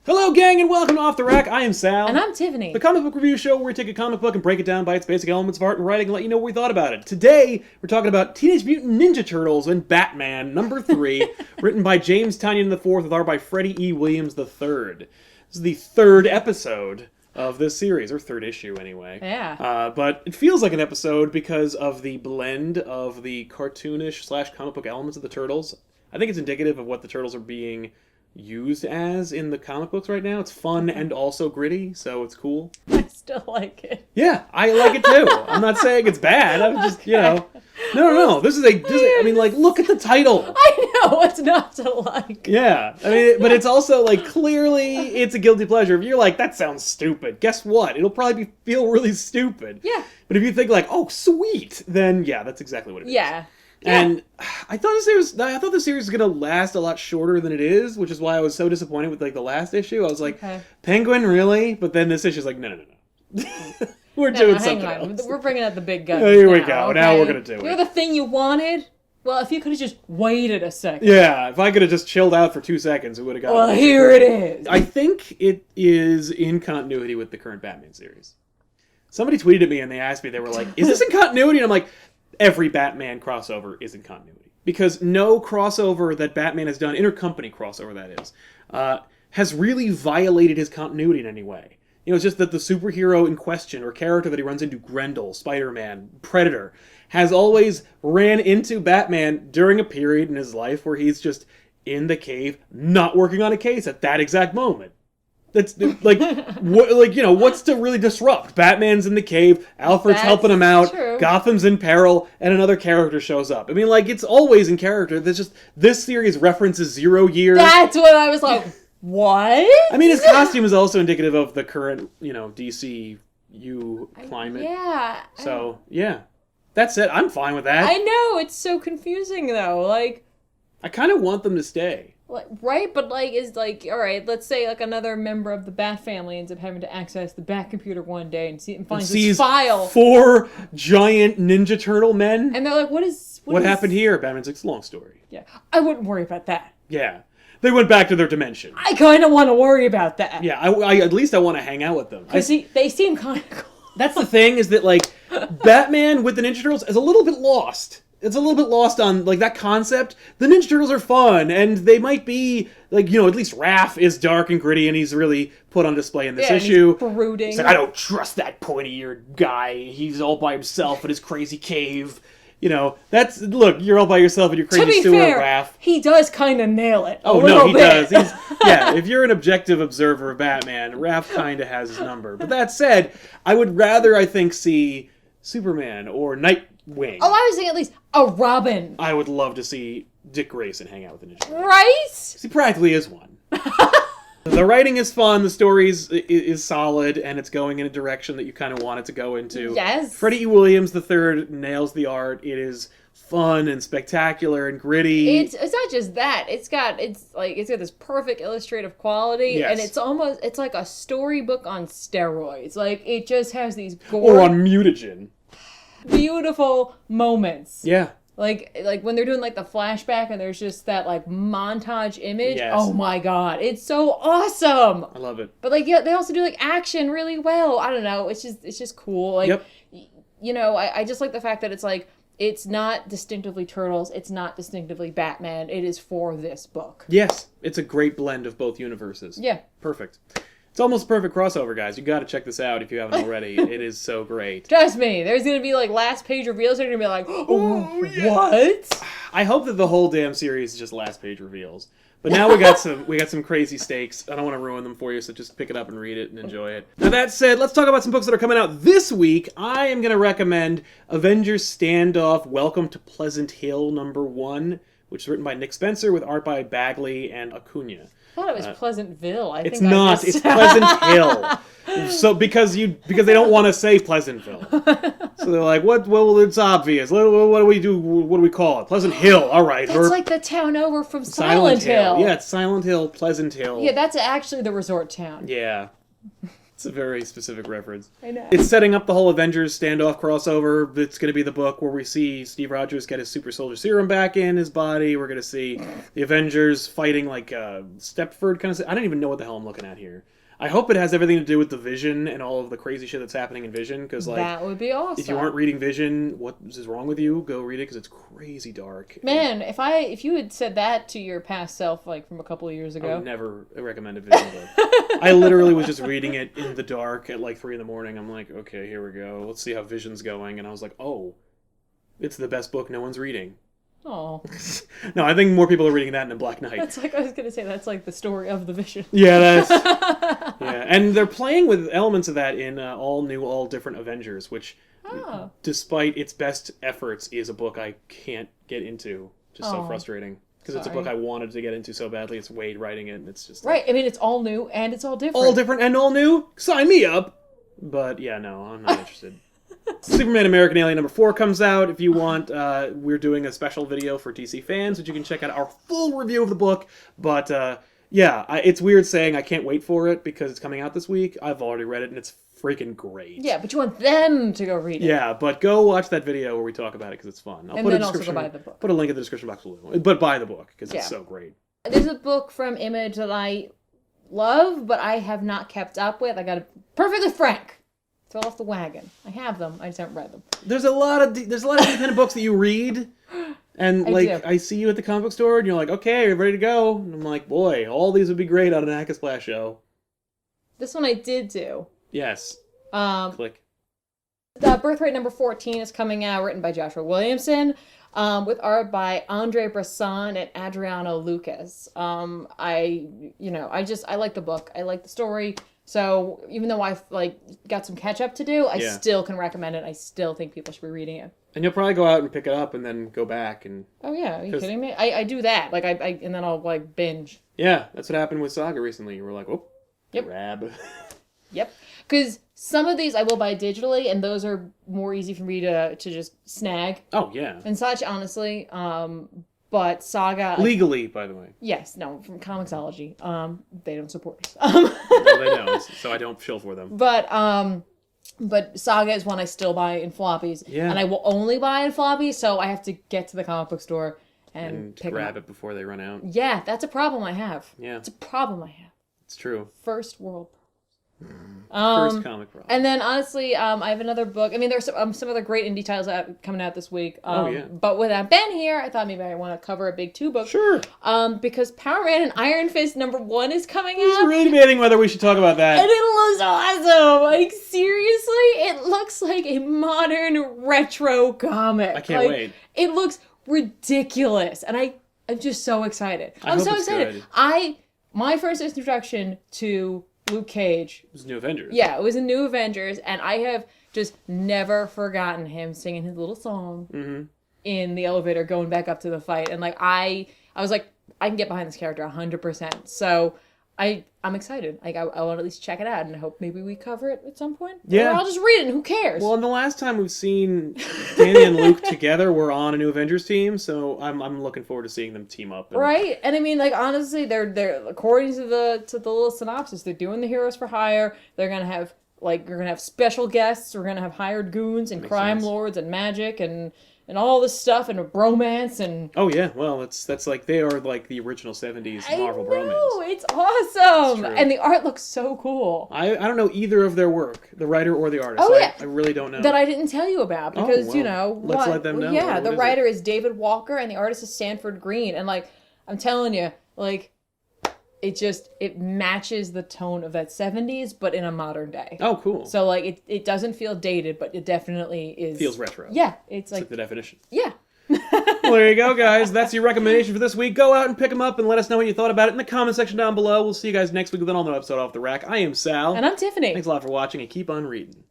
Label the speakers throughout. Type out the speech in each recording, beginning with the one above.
Speaker 1: Hello, gang, and welcome to Off the Rack. I am Sal.
Speaker 2: And I'm Tiffany.
Speaker 1: The comic book review show where we take a comic book and break it down by its basic elements of art and writing and let you know what we thought about it. Today, we're talking about Teenage Mutant Ninja Turtles and Batman, number 3, written by James Tynion IV with art by Freddie E. Williams III. This is the third episode of this series, or third issue anyway.
Speaker 2: Yeah.
Speaker 1: But it feels like an episode because of the blend of the cartoonish / comic book elements of the Turtles. I think it's indicative of what the Turtles are being used as in the comic books right now. It's fun and also gritty, so it's cool.
Speaker 2: I still like it.
Speaker 1: Yeah, I like it too. I'm not saying it's bad. I'm just, No. This is look at the title.
Speaker 2: I know what's not to like.
Speaker 1: Yeah, but it's also, clearly it's a guilty pleasure. If you're like, that sounds stupid, guess what? It'll probably feel really stupid.
Speaker 2: Yeah.
Speaker 1: But if you think oh, sweet, then yeah, that's exactly what it is.
Speaker 2: Yeah.
Speaker 1: And I thought the series was gonna last a lot shorter than it is, which is why I was so disappointed with the last issue. I was like, okay. Penguin, really? But then this issue's like, no. We're doing something else.
Speaker 2: We're bringing out the big guns.
Speaker 1: Here we go. Okay? Now we're gonna do it.
Speaker 2: You're the thing you wanted. Well, if you could have just waited a second.
Speaker 1: Yeah, if I could have just chilled out for 2 seconds, it would have gotten.
Speaker 2: Well, here it is.
Speaker 1: I think it is in continuity with the current Batman series. Somebody tweeted at me and they asked me, they were like, "Is this in continuity?" And I'm like, every Batman crossover is in continuity. Because no crossover that Batman has done, intercompany crossover that is, has really violated his continuity in any way. It's just that the superhero in question, or character that he runs into, Grendel, Spider-Man, Predator, has always ran into Batman during a period in his life where he's just in the cave, not working on a case at that exact moment. That's what's to really disrupt? Batman's in the cave, Alfred's helping him out, true. Gotham's in peril, and another character shows up. it's always in character. There's just, this series references 0 year.
Speaker 2: That's what I was like, what?
Speaker 1: His costume is also indicative of the current, DCU climate.
Speaker 2: Yeah.
Speaker 1: So, yeah. That's it. I'm fine with that.
Speaker 2: I know, it's so confusing though,
Speaker 1: I kind of want them to stay.
Speaker 2: Right, but all right, let's say another member of the Bat family ends up having to access the Bat computer one day and finds this file. 4
Speaker 1: giant Ninja Turtle men.
Speaker 2: And they're like, what
Speaker 1: happened here? Batman's like, it's a long story.
Speaker 2: Yeah, I wouldn't worry about that.
Speaker 1: Yeah. They went back to their dimension.
Speaker 2: I kind of want to worry about that.
Speaker 1: Yeah, I at least I want to hang out with them.
Speaker 2: Because they seem kind of cool.
Speaker 1: That's the thing, is that, Batman with the Ninja Turtles is a little bit lost. It's a little bit lost on, that concept. The Ninja Turtles are fun, and they might be, at least Raph is dark and gritty, and he's really put on display in this issue.
Speaker 2: He's brooding.
Speaker 1: He's like, I don't trust that pointy-eared guy. He's all by himself in his crazy cave. Look, you're all by yourself in your crazy sewer, Raph.
Speaker 2: He does kind of nail it.
Speaker 1: Oh, no, he does. If you're an objective observer of Batman, Raph kind of has his number. But that said, I would rather, I think, see Superman or Nightwing.
Speaker 2: Oh, I was thinking at least a Robin.
Speaker 1: I would love to see Dick Grayson hang out with the Ninja Turtles.
Speaker 2: Right?
Speaker 1: He practically is one. The writing is fun, the story is solid, and it's going in a direction that you kind of want it to go into.
Speaker 2: Yes.
Speaker 1: Freddie E. Williams III nails the art. It is fun and spectacular and gritty.
Speaker 2: It's not just that. It's got this perfect illustrative quality,
Speaker 1: yes.
Speaker 2: And it's like a storybook on steroids. It just has these
Speaker 1: or on mutagen.
Speaker 2: Beautiful moments.
Speaker 1: Yeah.
Speaker 2: Like when they're doing the flashback and there's just that montage image.
Speaker 1: Yes.
Speaker 2: Oh my god, it's so awesome.
Speaker 1: I love it.
Speaker 2: But they also do action really well. I don't know. It's just cool.
Speaker 1: Yep.
Speaker 2: I just like the fact that it's not distinctively Turtles. It's not distinctively Batman. It is for this book.
Speaker 1: Yes, it's a great blend of both universes.
Speaker 2: Yeah.
Speaker 1: Perfect. It's almost a perfect crossover, guys. You got to check this out if you haven't already. It is so great.
Speaker 2: Trust me, there's going to be last page reveals. They're going to be like, oh, yes. What?
Speaker 1: I hope that the whole damn series is just last page reveals. But now we got some crazy stakes. I don't want to ruin them for you, so just pick it up and read it and enjoy it. Now that said, let's talk about some books that are coming out this week. I am going to recommend Avengers Standoff: Welcome to Pleasant Hill #1, which is written by Nick Spencer with art by Bagley and Acuna.
Speaker 2: I thought it was Pleasantville.
Speaker 1: It's not. It's Pleasant Hill. So because they don't want to say Pleasantville, so they're like, what? Well, it's obvious. What do we do? What do we call it? Pleasant Hill. All right.
Speaker 2: That's like the town over from Silent Hill.
Speaker 1: Yeah, it's Silent Hill, Pleasant Hill.
Speaker 2: Yeah, that's actually the resort town.
Speaker 1: Yeah. It's a very specific reference.
Speaker 2: I know.
Speaker 1: It's setting up the whole Avengers standoff crossover. It's going to be the book where we see Steve Rogers get his super soldier serum back in his body. We're going to see the Avengers fighting like Stepford kind of... I don't even know what the hell I'm looking at here. I hope it has everything to do with the Vision and all of the crazy shit that's happening in Vision, because like
Speaker 2: that would be awesome.
Speaker 1: If you aren't reading Vision, what is wrong with you? Go read it, because it's crazy dark.
Speaker 2: Man, if you had said that to your past self, like from a couple of years ago,
Speaker 1: I would never recommend a Vision book. I literally was just reading it in the dark at like 3 a.m. I'm like, okay, here we go. Let's see how Vision's going, and I was like, oh, it's the best book no one's reading.
Speaker 2: Oh.
Speaker 1: No, I think more people are reading that than Black Knight.
Speaker 2: That's like, I was going to say, that's like the story of the Vision.
Speaker 1: Yeah, that's... yeah, and they're playing with elements of that in all new, all different Avengers, which, despite its best efforts, is a book I can't get into. Just so frustrating. Because it's a book I wanted to get into so badly. It's Wade writing it, and it's just...
Speaker 2: Right, I mean, it's all new, and it's all different.
Speaker 1: All different and all new? Sign me up! But, yeah, no, I'm not interested. Superman American Alien #4 comes out. If you want, we're doing a special video for DC fans, which you can check out our full review of the book. But, yeah, it's weird saying I can't wait for it because it's coming out this week. I've already read it, and it's freaking great.
Speaker 2: Yeah, but you want them to go read it.
Speaker 1: Yeah, but go watch that video where we talk about it because it's fun.
Speaker 2: And then also go buy the book.
Speaker 1: Put a link in the description box below. But buy the book because it's so great.
Speaker 2: There's a book from Image that I love, but I have not kept up with. I got to perfectly frank. Fell off the wagon. I have them. I just haven't read them. There's a lot of
Speaker 1: independent books that you read, and I see you at the comic book store, and you're like, okay, you're ready to go. And I'm like, boy, all these would be great on an Akasplash show.
Speaker 2: This one I did do.
Speaker 1: Yes. Click.
Speaker 2: The Birthright #14 is coming out, written by Joshua Williamson, with art by Andre Bresson and Adriano Lucas. I like the book. I like the story. So even though I've got some catch up to do, I still can recommend it. I still think people should be reading it.
Speaker 1: And you'll probably go out and pick it up and then go back and...
Speaker 2: Oh yeah, are you kidding me? I do that. And then I'll binge.
Speaker 1: Yeah, that's what happened with Saga recently. You were like, oh, grab.
Speaker 2: Yep. Because some of these I will buy digitally, and those are more easy for me to just snag.
Speaker 1: Oh yeah.
Speaker 2: And such, honestly. But Saga...
Speaker 1: Legally, by the way.
Speaker 2: Yes, no, from Comixology. They don't support us.
Speaker 1: No, they don't, so I don't shill for them.
Speaker 2: But Saga is one I still buy in floppies. Yeah. And I will only buy in floppies, so I have to get to the comic book store and pick
Speaker 1: grab it before they run out.
Speaker 2: Yeah, that's a problem I have.
Speaker 1: Yeah.
Speaker 2: It's a problem I have.
Speaker 1: It's true.
Speaker 2: First world problems.
Speaker 1: First comic problem.
Speaker 2: And then honestly, I have another book. I mean, there's some other great indie titles coming out this week. But without Ben here, I thought maybe I want to cover a big 2 book.
Speaker 1: Sure.
Speaker 2: Because Power Man and Iron Fist #1 is coming out.
Speaker 1: He's really debating whether we should talk about that.
Speaker 2: And it looks awesome. Seriously, it looks like a modern retro comic.
Speaker 1: I can't wait.
Speaker 2: It looks ridiculous, and I'm just so excited. I'm so excited.
Speaker 1: Good.
Speaker 2: My first introduction to Luke Cage.
Speaker 1: It was New Avengers.
Speaker 2: Yeah, it was in New Avengers, and I have just never forgotten him singing his little song in the elevator going back up to the fight. And I was like, I can get behind this character 100%. So I'm excited. I want to at least check it out, and I hope maybe we cover it at some point.
Speaker 1: Yeah.
Speaker 2: Or I'll just read it, and who cares?
Speaker 1: Well, and the last time we've seen Danny and Luke together, we're on a New Avengers team, so I'm looking forward to seeing them team up.
Speaker 2: Right? And I mean, honestly, they're according to the little synopsis, they're doing the Heroes for Hire. They're gonna have you're gonna have special guests. We're gonna have hired goons and crime lords and magic and all this stuff and a bromance and...
Speaker 1: Oh, yeah. Well, that's they are the original 70s Marvel bromance.
Speaker 2: Oh, it's awesome! And the art looks so cool.
Speaker 1: I don't know either of their work, the writer or the artist.
Speaker 2: Oh, yeah.
Speaker 1: I really don't know.
Speaker 2: That I didn't tell you about because,
Speaker 1: let's let them know.
Speaker 2: Yeah, the writer is David Walker and the artist is Sanford Green. And, I'm telling you, it matches the tone of that 70s, but in a modern day.
Speaker 1: Oh, cool.
Speaker 2: So, it doesn't feel dated, but it definitely is...
Speaker 1: Feels retro.
Speaker 2: Yeah. It's
Speaker 1: like the definition.
Speaker 2: Yeah.
Speaker 1: Well, there you go, guys. That's your recommendation for this week. Go out and pick them up and let us know what you thought about it in the comment section down below. We'll see you guys next week with another episode Off the Rack. I am Sal.
Speaker 2: And I'm Tiffany.
Speaker 1: Thanks a lot for watching, and keep on reading.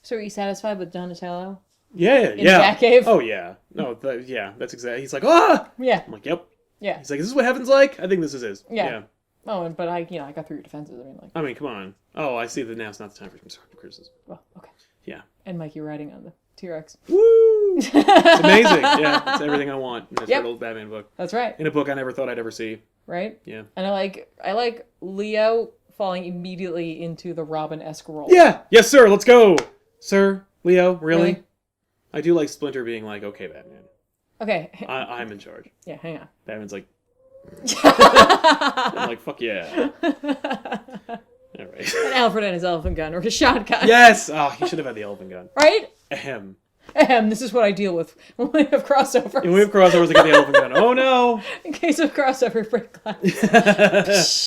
Speaker 2: So are you satisfied with Donatello?
Speaker 1: Yeah.
Speaker 2: In the Batcave?
Speaker 1: Oh, yeah. No, that's exactly... He's like, ah!
Speaker 2: Yeah.
Speaker 1: I'm like, yep.
Speaker 2: Yeah.
Speaker 1: He's like, is this what heaven's like? I think this is his.
Speaker 2: Yeah. Oh, but I got through your defenses.
Speaker 1: I mean, come on. Oh, I see that now's not the time for constructive criticism.
Speaker 2: Well, okay.
Speaker 1: Yeah.
Speaker 2: And Mikey riding on the T-Rex.
Speaker 1: Woo! It's amazing. Yeah, it's everything I want in this little Batman book.
Speaker 2: That's right.
Speaker 1: In a book I never thought I'd ever see.
Speaker 2: Right?
Speaker 1: Yeah.
Speaker 2: And I like Leo falling immediately into the Robin-esque role.
Speaker 1: Yeah. Yes, sir. Let's go. Sir, Leo, really?
Speaker 2: Really?
Speaker 1: I do like Splinter being like, okay, Batman.
Speaker 2: Okay.
Speaker 1: I'm in charge.
Speaker 2: Yeah, hang on.
Speaker 1: Batman's like, I'm like, fuck yeah. All right.
Speaker 2: An Alfred and his elephant gun, or his shotgun.
Speaker 1: Yes! Oh, he should have had the elephant gun.
Speaker 2: Right?
Speaker 1: Ahem.
Speaker 2: This is what I deal with when we have crossovers.
Speaker 1: And we have crossovers that get the elephant gun. Oh no!
Speaker 2: In case of crossover break glass.